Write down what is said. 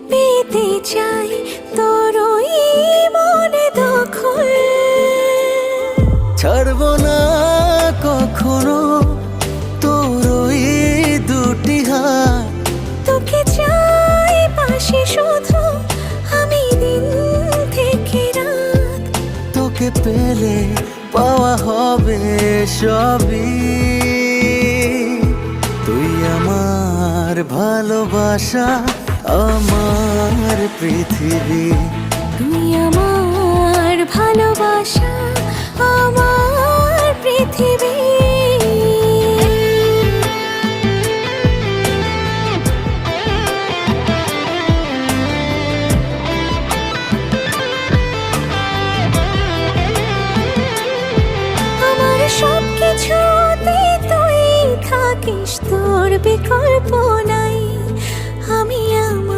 পেতে চাই তোর ওই মনে দখল। ছাড়বো না কখনো তোর ওই দুটি হাত। তোকে চাই পাশে শুধু আমি দিন থেকে রাত। তোকে পেলে পাওয়া হবে সবই। তুই আমার ভালোবাসা, আমার পৃথিবী। তুই আমার ভালোবাসা, আমার পৃথিবী। আমার সব কিছুতে তুই থাকিস, তোর বিকল্প না।